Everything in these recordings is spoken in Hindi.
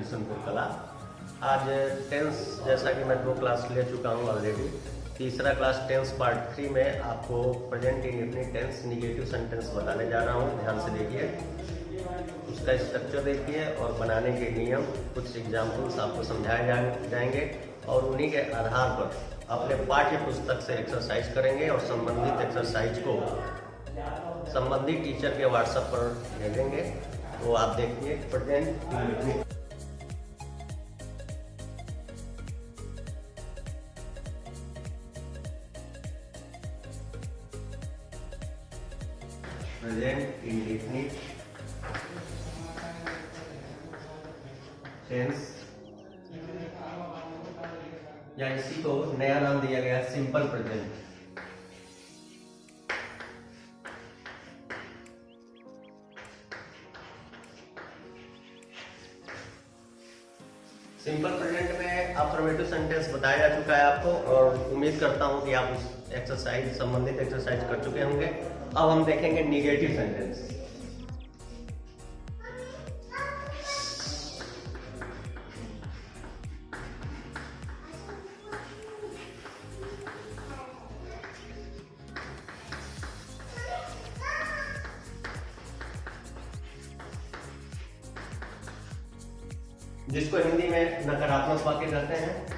किशनपुर कला। आज टेंस जैसा कि मैं 2 क्लास ले चुका हूँ ऑलरेडी। तीसरा क्लास टेंस पार्ट 3 में आपको present indefinite tense negative sentence बताने जा रहा हूँ। ध्यान से देखिए, उसका स्ट्रक्चर देखिए और बनाने के नियम, कुछ एग्जाम्पल्स आपको समझाए जाएंगे और उन्हीं के आधार पर अपने पाठ्य पुस्तक से एक्सरसाइज करेंगे और संबंधित एक्सरसाइज को संबंधित टीचर के व्हाट्सएप पर भेजेंगे। तो आप देखिए प्रेजेंट इंडेफिनिट टेंस, या इसी को नया नाम दिया गया सिंपल प्रेजेंट। सिंपल प्रेजेंट में अफर्मेटिव सेंटेंस बताया जा चुका है आपको और उम्मीद करता हूं कि आप उस एक्सरसाइज संबंधित एक्सरसाइज कर चुके होंगे। अब हम देखेंगे निगेटिव सेंटेंस। जिसको हिंदी में नकारात्मक वाक्य कहते हैं।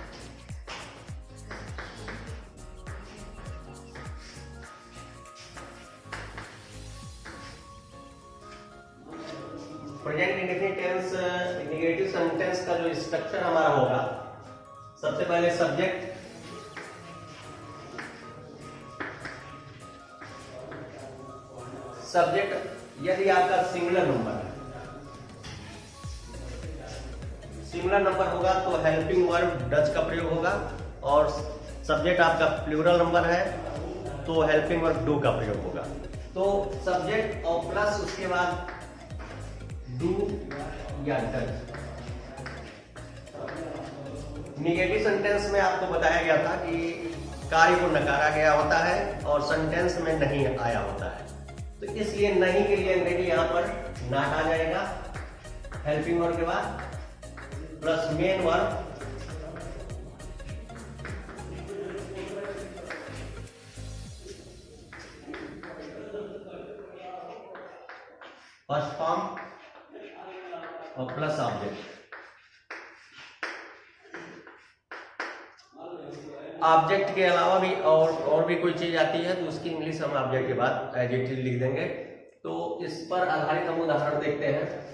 Present indefinite tense negative sentence का जो स्ट्रक्चर हमारा होगा, सबसे पहले सब्जेक्ट, यदि आपका सिंगुलर नंबर है, सिंगुलर नंबर होगा तो हेल्पिंग वर्ब डज का प्रयोग होगा, और सब्जेक्ट आपका प्लूरल नंबर है तो हेल्पिंग वर्ब डू का प्रयोग होगा। तो सब्जेक्ट और प्लस उसके बाद डू या डज। निगेटिव सेंटेंस में आपको बताया गया था कि कार्य को नकारा गया होता है और सेंटेंस में नहीं आया होता है, तो इसलिए नहीं के लिए अंग्रेजी यहां पर नॉट आ जाएगा हेल्पिंग वर्ब के बाद, plus main verb first form और प्लस ऑब्जेक्ट। ऑब्जेक्ट के अलावा भी और भी कोई चीज आती है तो उसकी इंग्लिश हम ऑब्जेक्ट के बाद एडजेक्टिव लिख देंगे। तो इस पर आधारित हम उदाहरण देखते हैं।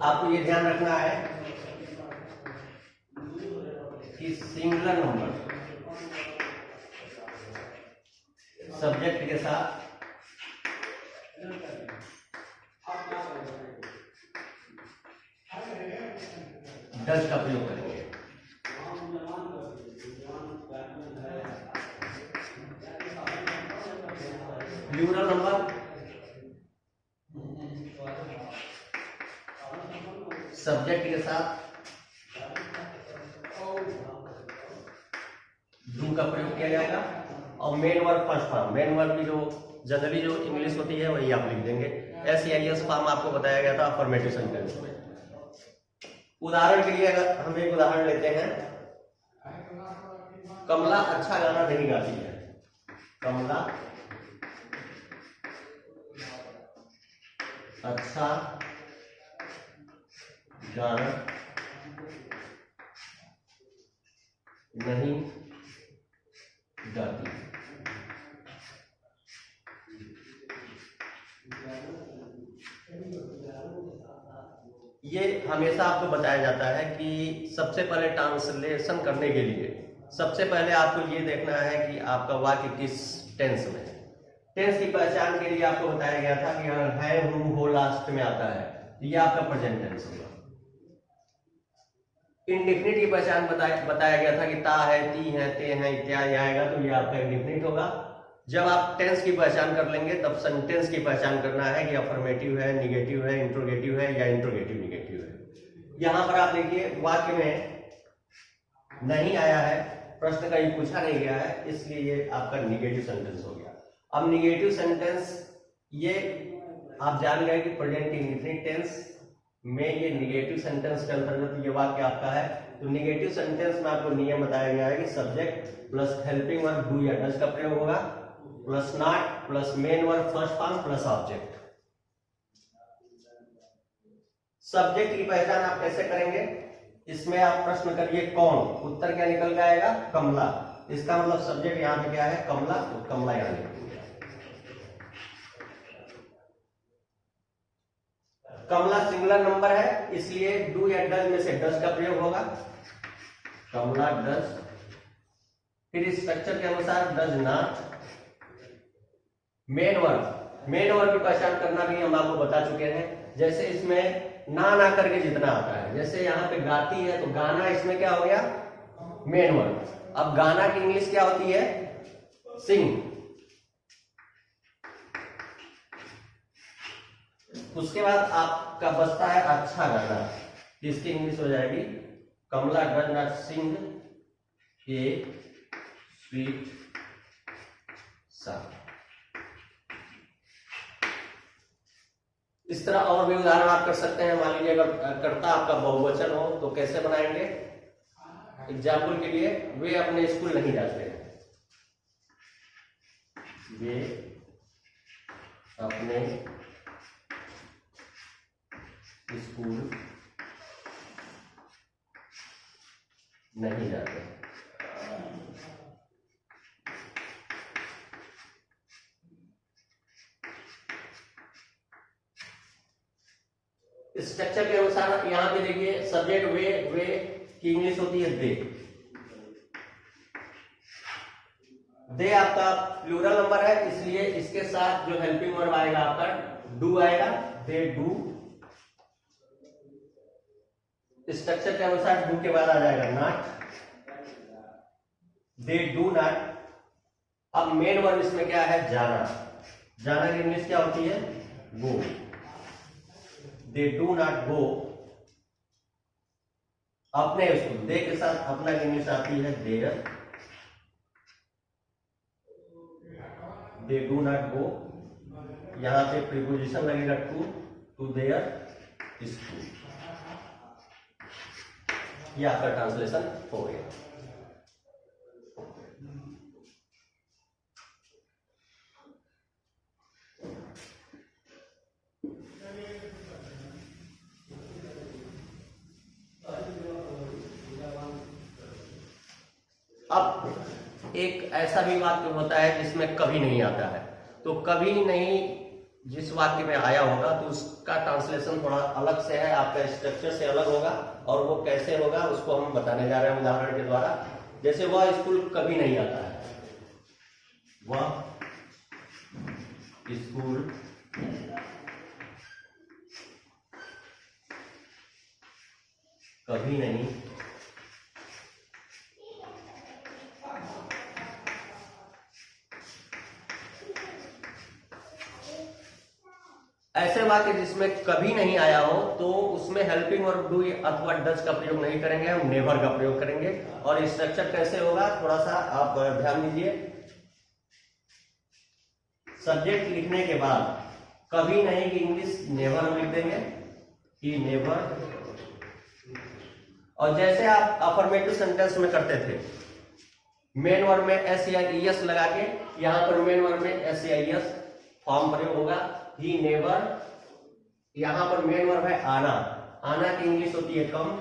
आपको ये ध्यान रखना है कि सिंगुलर नंबर सब्जेक्ट के साथ डज का प्रयोग करेंगे। प्लूरल नंबर सब्जेक्ट के साथ डू का प्रयोग किया जाएगा, और main verb first form. Main verb की जो जनरली जो इंग्लिश होती है वही आप लिख देंगे। SEIS फॉर्म आपको बताया गया था अफर्मेटिव सेंटेंस में। उदाहरण के लिए अगर हम एक उदाहरण लेते हैं, कमला अच्छा गाना नहीं गाती है। कमला अच्छा गाना नहीं गाती। ये हमेशा आपको बताया जाता है कि सबसे पहले ट्रांसलेशन करने के लिए सबसे पहले आपको ये देखना है कि आपका वाक्य किस टेंस में है। टेंस की पहचान के लिए आपको बताया गया था कि अगर है हूं हो लास्ट में आता है, ये आपका प्रेजेंट टेंस होगा। इंडेफिनिट की पहचान बताया गया था कि ता है, ती है, ते हैं इत्यादि आएगा तो ये आपका इंडेफिनिट होगा। जब आप टेंस की पहचान कर लेंगे तब सेंटेंस की पहचान करना है कि अफर्मेटिव है, निगेटिव है, इंट्रोगेटिव है या इंट्रोगेटिव निगेटिव है। यहां पर आप देखिए वाक्य में नहीं आया है, प्रश्न कहीं पूछा नहीं गया है, इसलिए ये आपका निगेटिव सेंटेंस हो गया। अब निगेटिव सेंटेंस ये आप जान गए कि प्रेजेंट इंडेफिनिट टेंस में ये निगेटिव सेंटेंस के अंतर्गत ये वाक्य आपका है। तो निगेटिव सेंटेंस में आपको नियम बताया गया है कि subject plus helping verb do या डज का प्रयोग होगा, plus not plus main verb first form plus object. Subject की पहचान आप कैसे करेंगे, इसमें आप प्रश्न करिए कौन, उत्तर क्या निकल के आएगा, कमला। इसका मतलब सब्जेक्ट यहां पे क्या है, कमला, तो कमला यहां लिखेंगे। कमला सिंगुलर नंबर है, इसलिए डू या डज में से डज का प्रयोग होगा, कमला डज। फिर स्ट्रक्चर के अनुसार does not. Main verb, main verb की पहचान करना भी हम आपको बता चुके हैं। जैसे इसमें ना करके जितना आता है, जैसे यहाँ पे गाती है तो गाना, इसमें क्या हो गया, मेन वर्ब। अब गाना की इंग्लिश क्या होती है, सिंग। उसके बाद आपका बचता है अच्छा गाना, जिसकी इंग्लिश हो जाएगी Kamla does not sing a sweet song. इस तरह और भी उदाहरण आप कर सकते हैं। मान लीजिए अगर कर्ता आपका बहुवचन हो तो कैसे बनाएंगे। एग्जाम्पल के लिए, वे अपने स्कूल नहीं जाते हैं, वे अपने स्कूल नहीं जाते। स्ट्रक्चर के अनुसार यहां पे देखिए सब्जेक्ट वे की इंग्लिश होती है दे आपका प्लूरल नंबर है, इसलिए इसके साथ जो हेल्पिंग वर्ब आएगा आपका डू आएगा, दे डू। स्ट्रक्चर के अनुसार डू के बाद आ जाएगा नॉट, दे डू नॉट। अब मेन वर्ब इसमें क्या है, जाना। जाना की इंग्लिश क्या होती है, गो। दे डू नॉट गो अपने स्कूल। दे के साथ अपना की इंग्लिश आती है there, they do not go. यहां पे प्रीपोजिशन लगेगा टू देयर स्कूल। ये आपका ट्रांसलेशन हो गया। अब एक ऐसा भी वाक्य होता है जिसमें कभी नहीं आता है, तो कभी नहीं जिस वाक्य में आया होगा तो उसका ट्रांसलेशन थोड़ा अलग से है, आपका स्ट्रक्चर से अलग होगा, और वो कैसे होगा उसको हम बताने जा रहे हैं उदाहरण के द्वारा। जैसे वह स्कूल कभी नहीं आता है, वह स्कूल कभी नहीं ऐसे वाक्य जिसमें कभी नहीं आया हो तो उसमें हेल्पिंग और डू अथवा डज का प्रयोग नहीं करेंगे, हम नेवर का प्रयोग करेंगे। और स्ट्रक्चर कैसे होगा थोड़ा सा आप ध्यान दीजिए। सब्जेक्ट लिखने के बाद कभी नहीं की इंग्लिश नेवर हम लिख देंगे, ही नेवर। और जैसे आप अफर्मेटिव सेंटेंस में करते थे, मेन वर्ब में एस या ईएस लगा के, यहां पर मेन वर्ब में एस या ईएस फॉर्म प्रयोग होगा, ही नेवर। यहां पर मेन वर्ब है आना, आना की इंग्लिश होती है कम,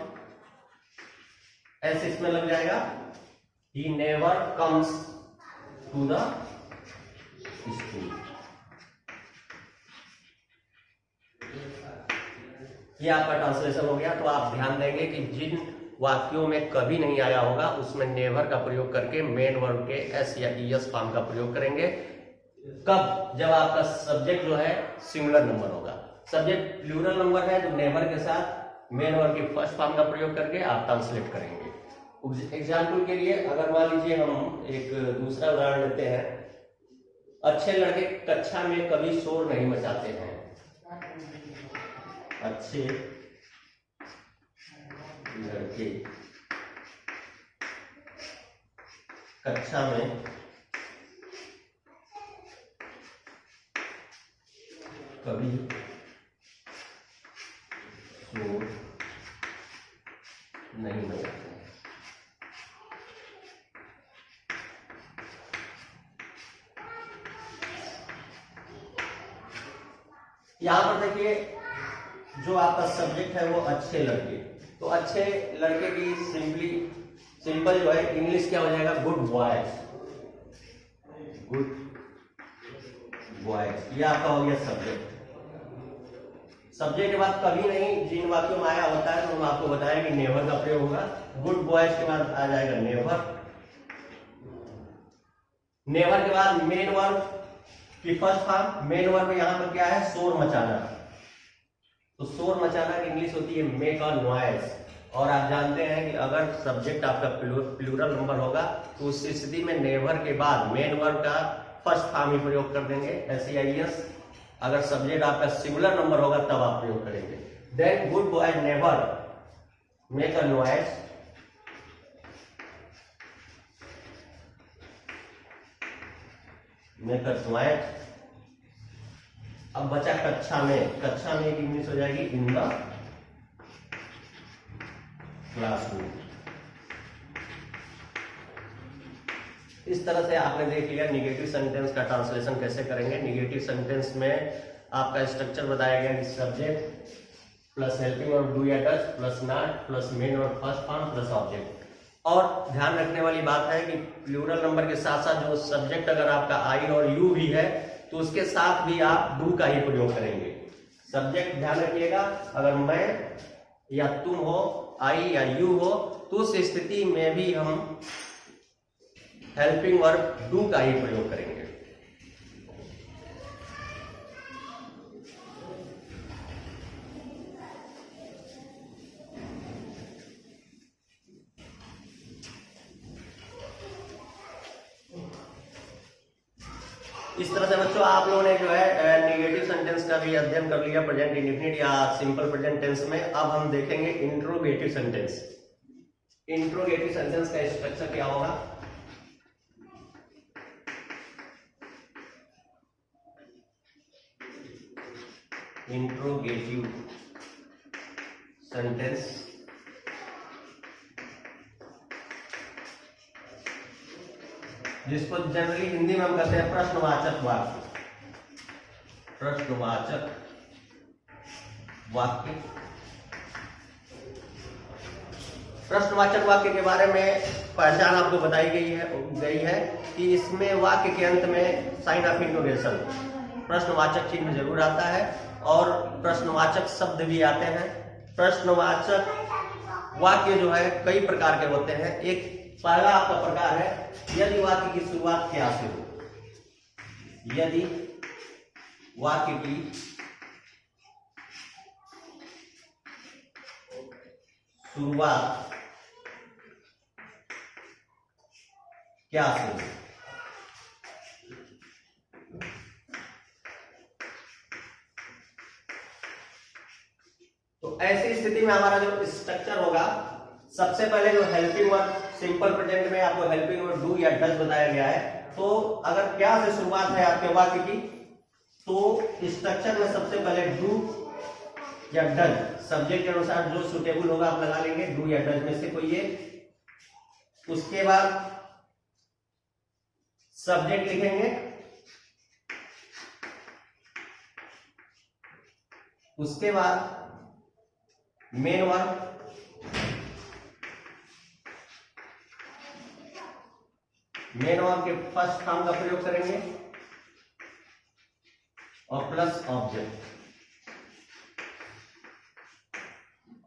एस इसमें लग जाएगा, he never comes to the school. ये आपका ट्रांसलेशन हो गया। तो आप ध्यान देंगे कि जिन वाक्यों में कभी नहीं आया होगा उसमें नेवर का प्रयोग करके मेन वर्ब के एस या ईएस फॉर्म का प्रयोग करेंगे। कब, जब आपका सब्जेक्ट जो है सिंगुलर नंबर होगा। सब्जेक्ट प्लूरल नंबर है तो नेवर के साथ मेन वर्ब के फर्स्ट फॉर्म का प्रयोग करके आप ट्रांसलेट करेंगे। एग्जाम्पल के लिए अगर मान लीजिए हम एक दूसरा उदाहरण लेते हैं, अच्छे लड़के कक्षा में कभी शोर नहीं मचाते हैं। अच्छे लड़के कक्षा में कभी शोर नहीं मचाते। यहां पर देखिए जो आपका सब्जेक्ट है वो अच्छे लड़के, तो अच्छे लड़के की सिंपल जो है इंग्लिश क्या हो जाएगा, गुड बॉयज। गुड बॉयज ये आपका हो गया सब्जेक्ट। सब्जेक्ट के बाद कभी नहीं जिन वाक्यों में आया होता है तो हम आपको बताएं कि नेवर का प्रयोग होगा। गुड बॉयज के बाद आ जाएगा नेवर। नेवर के बाद मेन वर्ब की फर्स्ट फॉर्म, मेन वर्ब यहाँ पर क्या है, शोर मचाना। तो शोर मचाना की इंग्लिश होती है मेक अ नॉइज। और आप जानते हैं कि अगर सब्जेक्ट आपका प्लूरल नंबर होगा तो उस स्थिति में नेवर के बाद मेन वर्ब का फर्स्ट फॉर्म ही प्रयोग कर देंगे, SEIS। अगर सब्जेक्ट आपका सिंगुलर नंबर होगा तब आप प्रयोग करेंगे। Then good boy never make a noise. Make a noise. अब बचा कक्षा में, कक्षा में एक इंग्लिश हो जाएगी इन द क्लासरूम। इस तरह से आपने देख लिया निगेटिव सेंटेंस का ट्रांसलेशन कैसे करेंगे। निगेटिव सेंटेंस में आपका स्ट्रक्चर बताया गया कि subject plus helping verb do या does plus not plus main verb first form plus object. और ध्यान रखने वाली बात है कि प्लूरल नंबर के साथ साथ जो सब्जेक्ट अगर आपका आई और यू भी है तो उसके साथ भी आप डू का ही प्रयोग करेंगे। सब्जेक्ट ध्यान रखिएगा, अगर मैं या तुम हो, आई या यू हो, तो उस स्थिति में भी हम हेल्पिंग वर्ब डू का ही प्रयोग करेंगे। इस तरह से बच्चों आप लोगों ने जो है नेगेटिव सेंटेंस का भी अध्ययन कर लिया प्रेजेंट इंडेफिनिट या सिंपल प्रेजेंट टेंस में। अब हम देखेंगे इंट्रोगेटिव सेंटेंस। इंट्रोगेटिव सेंटेंस का स्ट्रक्चर क्या होगा। इंट्रोगेटिव सेंटेंस जिसको जनरली हिंदी में हम कहते हैं प्रश्नवाचक वाक्य। प्रश्नवाचक वाक्य। प्रश्नवाचक वाक्य के बारे में पहचान आपको बताई गई है कि इसमें वाक्य के अंत में साइन ऑफ इंटरोगेशन प्रश्नवाचक चिन्ह जरूर आता है और प्रश्नवाचक शब्द भी आते हैं। प्रश्नवाचक वाक्य जो है कई प्रकार के होते हैं। एक पहला आपका प्रकार है यदि वाक्य की शुरुआत क्या से हो। यदि वाक्य की शुरुआत क्या से हो। तो ऐसी स्थिति में हमारा जो स्ट्रक्चर होगा, सबसे पहले जो हेल्पिंग वर्ब सिंपल प्रेजेंट में आपको हेल्पिंग वर्ब डू या डज बताया गया है। तो अगर क्या से शुरुआत है आपके वाक्य की तो स्ट्रक्चर में सबसे पहले डू या डज सब्जेक्ट के अनुसार जो सुटेबल होगा आप लगा लेंगे, डू या डज में से कोई एक। उसके बाद सब्जेक्ट लिखेंगे, उसके बाद मेन वर्ब, मेन वर्ब के फर्स्ट फॉर्म का प्रयोग करेंगे और प्लस ऑब्जेक्ट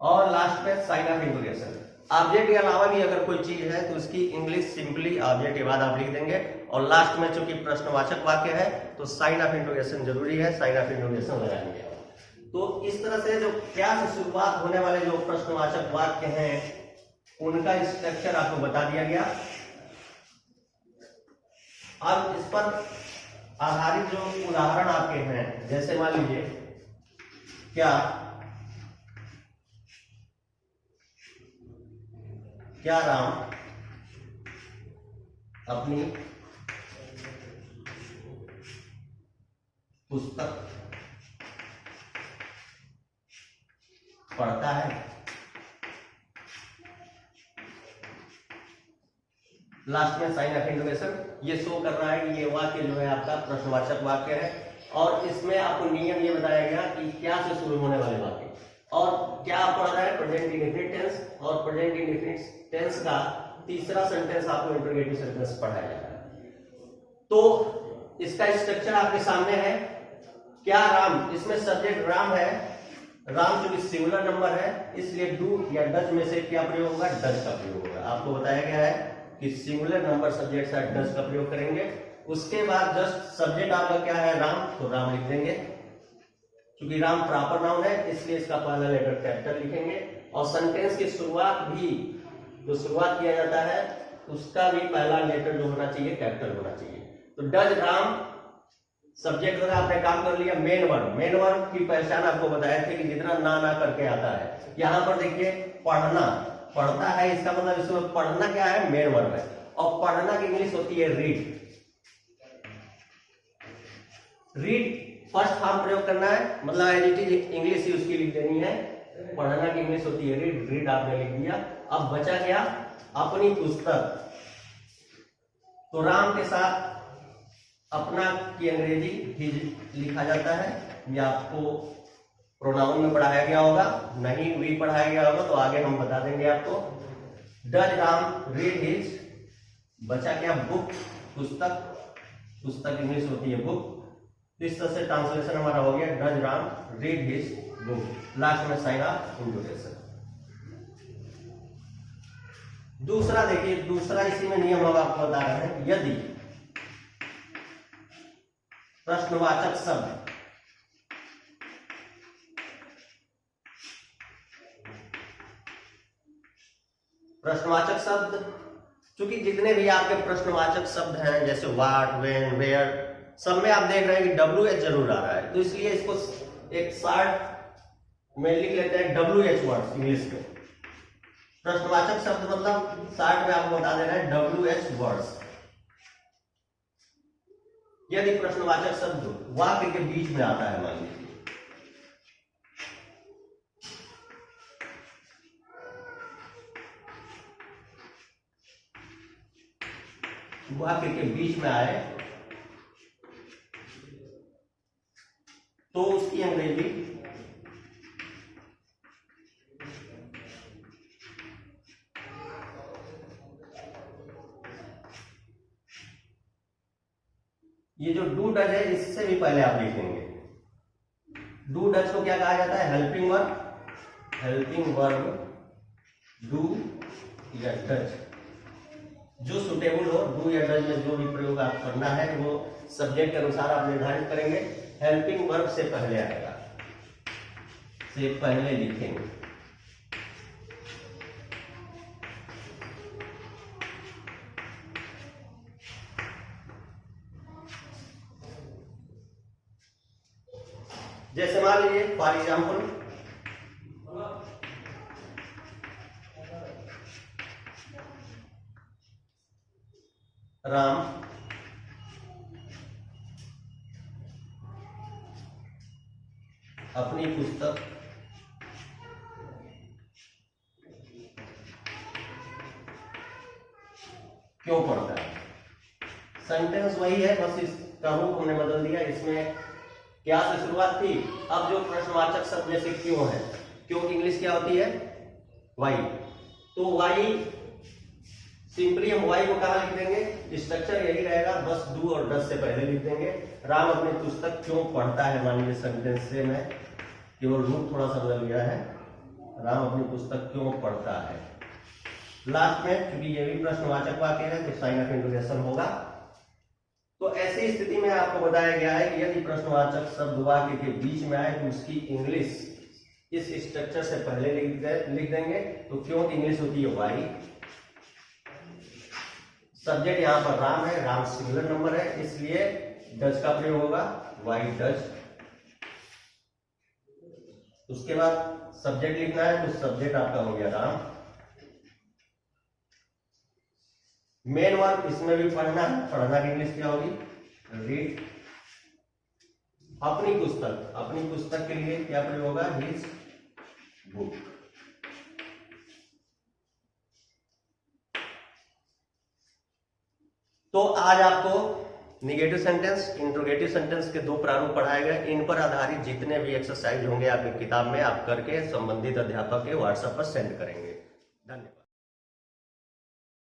और लास्ट में साइन ऑफ इंटरोगेशन। ऑब्जेक्ट के अलावा भी अगर कोई चीज है तो उसकी इंग्लिश सिंपली ऑब्जेक्ट के बाद आप लिख देंगे और लास्ट में चूंकि प्रश्नवाचक वाक्य है तो साइन ऑफ इंटरोगेशन जरूरी है, साइन ऑफ इंटरोगेशन लगाएंगे। तो इस तरह से जो क्या से शुरुआत होने वाले जो प्रश्नवाचक वाक्य हैं उनका स्ट्रक्चर आपको बता दिया गया। अब इस पर आधारित जो उदाहरण आपके हैं, जैसे मान लीजिए क्या राम अपनी पुस्तक पढ़ता है। लास्ट में साइन ऑफ इंटरोगेशन ये शो कर रहा है कि ये वाक्य जो है आपका प्रश्नवाचक वाक्य है, और इसमें आपको नियम ये बताया गया कि क्या से शुरू होने वाले वाक्य, और क्या आप पढ़ रहा है प्रेजेंट इंडेफिनिट टेंस, और प्रेजेंट इंडेफिनिट टेंस का तीसरा सेंटेंस आपको इंटरोगेटिव सेंटेंस पढ़ाया जा रहा है। तो इसका स्ट्रक्चर आपके सामने है। क्या राम, इसमें सब्जेक्ट राम है, राम जो कि सिंगुलर नंबर है, इसलिए डू या डज में से क्या प्रयोग होगा, डज का प्रयोग होगा। आपको बताया गया है कि सिंगुलर नंबर सब्जेक्ट से डज का प्रयोग करेंगे। उसके बाद जस्ट सब्जेक्ट आपका क्या है, राम, तो राम लिख देंगे। क्योंकि राम प्रॉपर नाउन है इसलिए इसका पहला लेटर कैपिटल लिखेंगे, और सेंटेंस की शुरुआत भी जो शुरुआत किया जाता है उसका भी पहला लेटर जो होना चाहिए कैपिटल होना चाहिए। तो डज राम सब्जेक्ट वगैरह आपने काम कर लिया। मेन वर्ब की पहचान आपको बताया थे कि जितना ना करके आता है। यहाँ पर देखिए पढ़ना, पढ़ता है, इसका मतलब इसमें पढ़ना क्या है, मेन वर्ब है, और पढ़ना की इंग्लिश होती है रीड। रीड फर्स्ट फॉर्म प्रयोग करना है, मतलब एज इट इज इंग्लिश ही उसकी लिख देनी है। पढ़ना की इंग्लिश होती है रीड, रीड आपने लिख दिया। अब बचा क्या, अपनी पुस्तक। तो राम के साथ अपना की अंग्रेजी हिज लिखा जाता है। ये आपको प्रोनाउन में पढ़ाया गया होगा, नहीं वी पढ़ाया गया होगा तो आगे हम बता देंगे आपको। डज राम रीड हिज, बचा क्या, बुक, पुस्तक, पुस्तक इंग्लिश होती है बुक। इस तरह से ट्रांसलेशन हमारा हो गया, does Ram read his book. Last में साइन ऑफ इंटरोगेशन। दूसरा देखिए, दूसरा इसी में नियम हम आपको बता रहे हैं। यदि प्रश्नवाचक शब्द चूंकि जितने भी आपके प्रश्नवाचक शब्द हैं जैसे व्हाट, व्हेन, वेयर, सब में आप देख रहे हैं कि WH जरूर आ रहा है, तो इसलिए इसको एक शॉर्ट में लिख लेते हैं WH वर्ड्स इंग्लिश में। प्रश्नवाचक शब्द मतलब शॉर्ट में आपको बता देना है WH वर्ड्स। यदि प्रश्नवाचक शब्द वाक्य के बीच में आता है, मान लीजिए वाक्य के बीच में आए तो उसकी अंग्रेजी ये जो डू डज है इससे भी पहले आप लिखेंगे। डू डज को क्या कहा जाता है, helping verb, helping verb do या डज, जो सुटेबल हो। डू या डज में जो भी प्रयोग आप करना है वो सब्जेक्ट के अनुसार आप निर्धारित करेंगे। हेल्पिंग वर्ब से पहले आएगा, से पहले लिखेंगे। जैसे मान लीजिए फॉर एग्जाम्पल राम अपनी पुस्तक क्यों पढ़ता है। सेंटेंस वही है, बस इसका रूप हमने बदल दिया। इसमें क्या से शुरुआत थी, अब जो प्रश्नवाचक शब्द जैसे क्यों है, क्यों की इंग्लिश क्या होती है, वाई। तो वाई सिंपली हम वाई को कहां लिख देंगे, स्ट्रक्चर यही रहेगा, बस डू और डज से पहले लिख देंगे। राम अपनी पुस्तक क्यों पढ़ता है, मान लीजिए सेंटेंस से मैं केवल रूप थोड़ा सा बदल गया है, राम अपनी पुस्तक क्यों पढ़ता है। लास्ट में क्योंकि ये भी प्रश्नवाचक वाक्य है तो साइन ऑफ इंटरोगेशन होगा। तो ऐसी स्थिति में आपको बताया गया है कि यदि प्रश्नवाचक शब्द वाक्य के बीच में आए तो उसकी इंग्लिश इस स्ट्रक्चर से पहले लिख देंगे। तो क्यों की इंग्लिश होती है वाई। सब्जेक्ट यहाँ पर राम है, राम सिंगुलर नंबर है इसलिए डज का प्रयोग होगा, वाई डज। उसके बाद सब्जेक्ट लिखना है तो सब्जेक्ट आपका हो गया राम। मेन वर्ब इसमें भी पढ़ना है, पढ़ना की इंग्लिश क्या होगी? रीड। अपनी पुस्तक के लिए क्या प्रयोग होगा? His book. तो आज आपको निगेटिव सेंटेंस, इंट्रोगेटिव सेंटेंस के दो प्रारूप पढ़ाए गए। इन पर आधारित जितने भी एक्सरसाइज होंगे आपकी किताब में, आप करके संबंधित अध्यापक के व्हाट्सएप पर सेंड करेंगे। धन्यवाद।